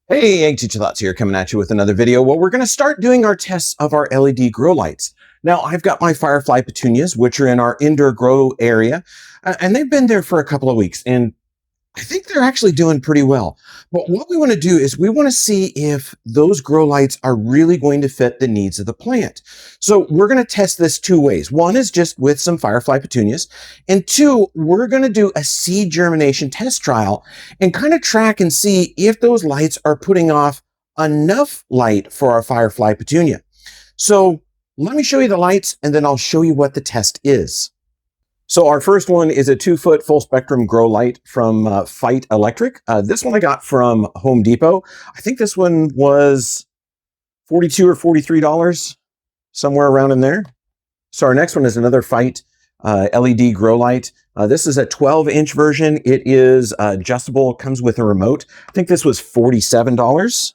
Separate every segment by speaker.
Speaker 1: Hey, Egg Teacher Thoughts here, coming at you with another video. Well, we're going to start doing our tests of our LED grow lights. Now, I've got my Firefly petunias, which are in our indoor grow area, and they've been there for a couple of weeks, and I think they're actually doing pretty well. But what we want to do is we want to see if those grow lights are really going to fit the needs of the plant. So we're going to test this two ways. One is just with some Firefly petunias, and two, we're going to do a seed germination test trial and kind of track and see if those lights are putting off enough light for our Firefly petunia. So let me show you the lights, and then I'll show you what the test is. So our first one is a 2-foot full spectrum grow light from Fight Electric. This one I got from Home Depot. I think this one was $42 or $43, somewhere around in there. So our next one is another Fight LED grow light. This is a 12-inch version. It is adjustable, comes with a remote. I think this was $47.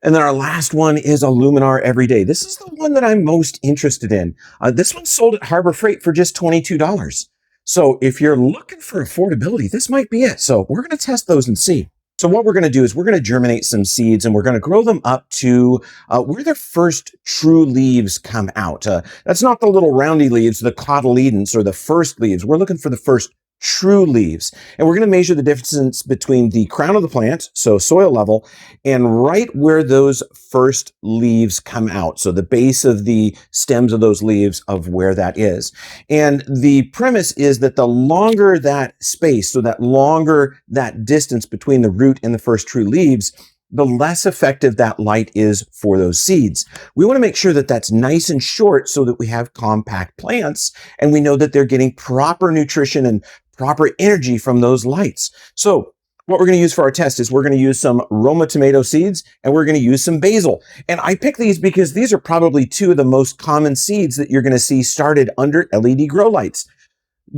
Speaker 1: And then our last one is a Luminar Everyday. This is the one that I'm most interested in. This one's sold at Harbor Freight for just $22. So if you're looking for affordability, this might be it. So we're going to test those and see. So what we're going to do is we're going to germinate some seeds, and we're going to grow them up to where their first true leaves come out. That's not the little roundy leaves, the cotyledons, or the first leaves. We're looking for the first true leaves. And we're going to measure the distance between the crown of the plant, so soil level, and right where those first leaves come out. So the base of the stems of those leaves, of where that is. And the premise is that the longer that space, so that longer that distance between the root and the first true leaves, the less effective that light is for those seeds. We want to make sure that that's nice and short so that we have compact plants and we know that they're getting proper nutrition and proper energy from those lights. So what we're going to use for our test is we're going to use some Roma tomato seeds, and we're going to use some basil. And I picked these because these are probably two of the most common seeds that you're going to see started under LED grow lights.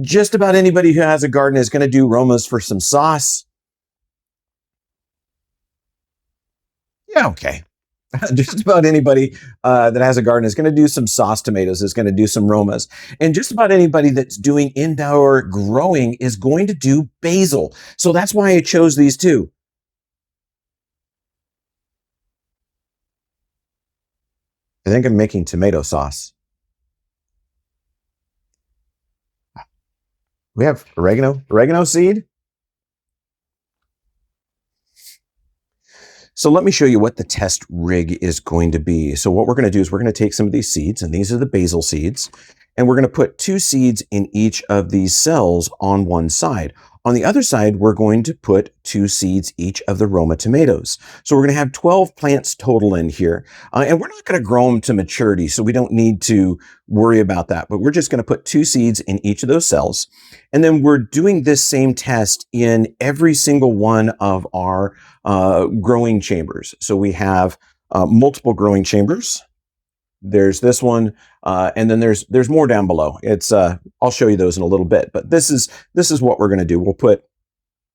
Speaker 1: Just about anybody who has a garden is going to do Romas for some sauce. Yeah, okay. Just about anybody that has a garden is going to do some sauce tomatoes, is going to do some Romas. And just about anybody that's doing indoor growing is going to do basil. So that's why I chose these two. I think I'm making tomato sauce. We have oregano seed. So let me show you what the test rig is going to be. So what we're going to do is we're going to take some of these seeds, and these are the basil seeds, and we're going to put 2 seeds in each of these cells on one side. On the other side, we're going to put 2 seeds each of the Roma tomatoes. So we're going to have 12 plants total in here. And we're not going to grow them to maturity, so we don't need to worry about that. But we're just going to put 2 seeds in each of those cells. And then we're doing this same test in every single one of our growing chambers. So we have multiple growing chambers. There's this one, and then there's more down below. It's I'll show you those in a little bit, but this is what we're going to do. We'll put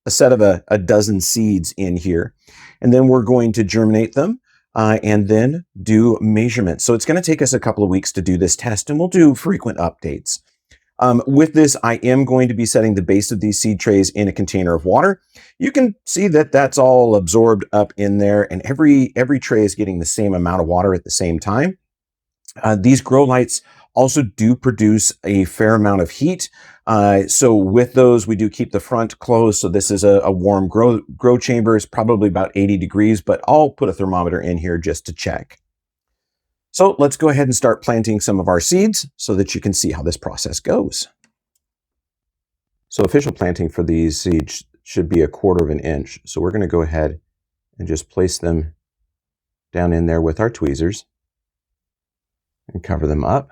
Speaker 1: a set of a dozen seeds in here, and then we're going to germinate them and then do measurements. So it's going to take us a couple of weeks to do this test, and we'll do frequent updates. With this, I am going to be setting the base of these seed trays in a container of water. You can see that that's all absorbed up in there, and every tray is getting the same amount of water at the same time. These grow lights also do produce a fair amount of heat. So with those, we do keep the front closed. So this is a warm grow chamber. It's probably about 80 degrees, but I'll put a thermometer in here just to check. So let's go ahead and start planting some of our seeds so that you can see how this process goes. So official planting for these seeds should be 1/4 of an inch. So we're going to go ahead and just place them down in there with our tweezers and cover them up.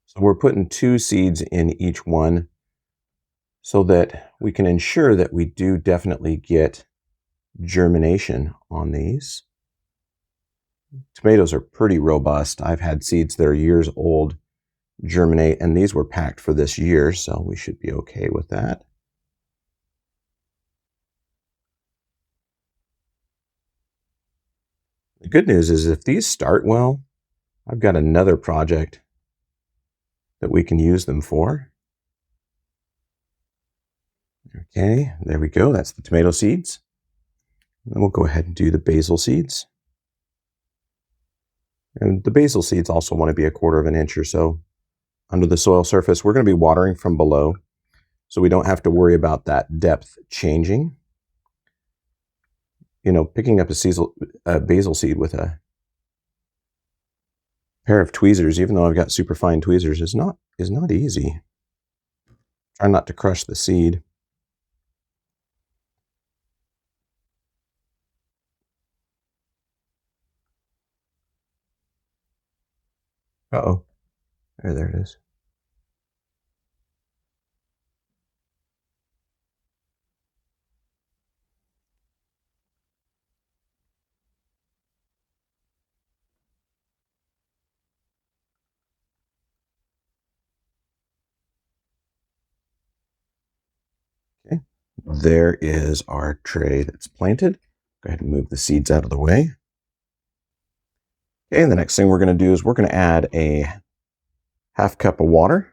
Speaker 1: So we're putting 2 seeds in each one so that we can ensure that we do definitely get germination on these. Tomatoes are pretty robust. I've had seeds that are years old germinate, and these were packed for this year, so we should be okay with that. The good news is if these start well, I've got another project that we can use them for. Okay, there we go. That's the tomato seeds. Then we'll go ahead and do the basil seeds. And the basil seeds also want to be 1/4 of an inch or so under the soil surface. We're going to be watering from below, so we don't have to worry about that depth changing. You know, picking up a basil seed with a pair of tweezers, even though I've got super fine tweezers, is not easy. Try not to crush the seed. Uh-oh. There it is. Okay. There is our tray that's planted. Go ahead and move the seeds out of the way. Okay, and the next thing we're going to do is we're going to add a 1/2 cup of water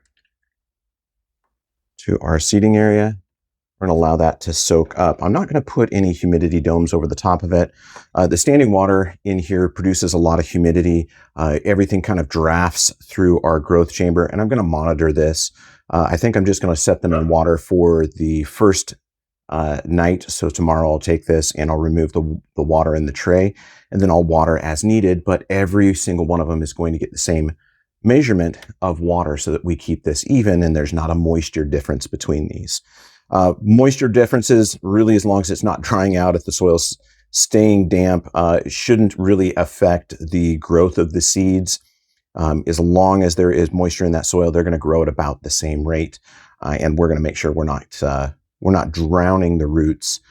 Speaker 1: to our seeding area. We're going to allow that to soak up. I'm not going to put any humidity domes over the top of it. The standing water in here produces a lot of humidity. Everything kind of drafts through our growth chamber, and I'm going to monitor this. I think I'm just going to set them in water for the first night. So tomorrow I'll take this and I'll remove the water in the tray, and then I'll water as needed. But every single one of them is going to get the same measurement of water so that we keep this even and there's not a moisture difference between these. Moisture differences, really, as long as it's not drying out, if the soil's staying damp, shouldn't really affect the growth of the seeds. As long as there is moisture in that soil, they're going to grow at about the same rate. And we're going to make sure we're not drowning the roots,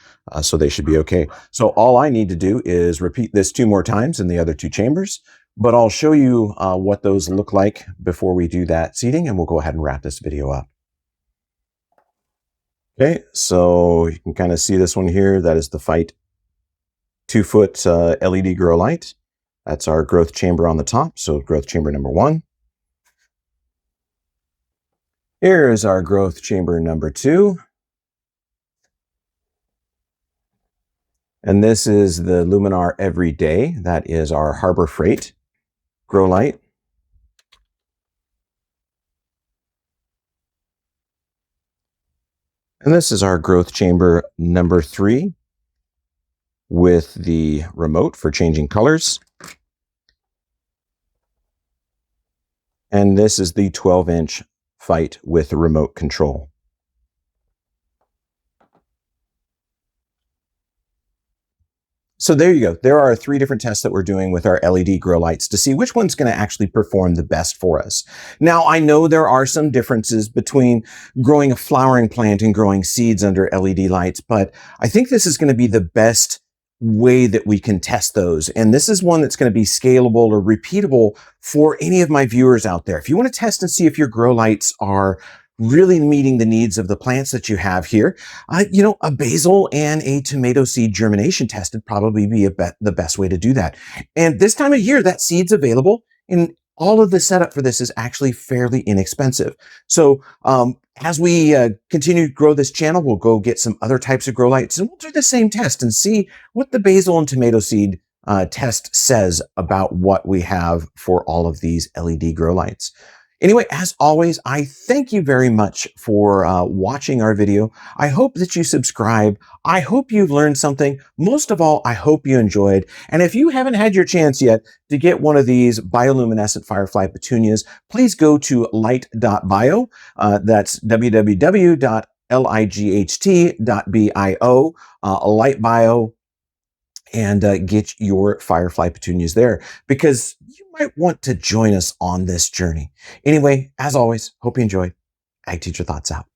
Speaker 1: so they should be okay. So all I need to do is repeat this 2 more times in the other 2 chambers, but I'll show you what those look like before we do that seeding, and we'll go ahead and wrap this video up. Okay, so you can kind of see this one here. That is the Fite 2-foot LED grow light. That's our growth chamber on the top, so growth chamber number 1. Here is our growth chamber number 2. And this is the Luminar Everyday. That is our Harbor Freight grow light. And this is our growth chamber number 3 with the remote for changing colors. And this is the 12-inch Fite with remote control. So there you go. There are 3 different tests that we're doing with our LED grow lights to see which one's going to actually perform the best for us. Now, I know there are some differences between growing a flowering plant and growing seeds under LED lights, but I think this is going to be the best way that we can test those. And this is one that's going to be scalable or repeatable for any of my viewers out there. If you want to test and see if your grow lights are really meeting the needs of the plants that you have here, you know, a basil and a tomato seed germination test would probably be the best way to do that. And this time of year, that seed's available, and all of the setup for this is actually fairly inexpensive. So as we continue to grow this channel, we'll go get some other types of grow lights, and we'll do the same test and see what the basil and tomato seed test says about what we have for all of these LED grow lights. Anyway, as always, I thank you very much for watching our video. I hope that you subscribe. I hope you've learned something. Most of all, I hope you enjoyed. And if you haven't had your chance yet to get one of these bioluminescent firefly petunias, please go to light.bio. That's www.light.bio, LightBio, and get your firefly petunias there, because you might want to join us on this journey. Anyway, as always, hope you enjoyed. Ag Teacher Thoughts out.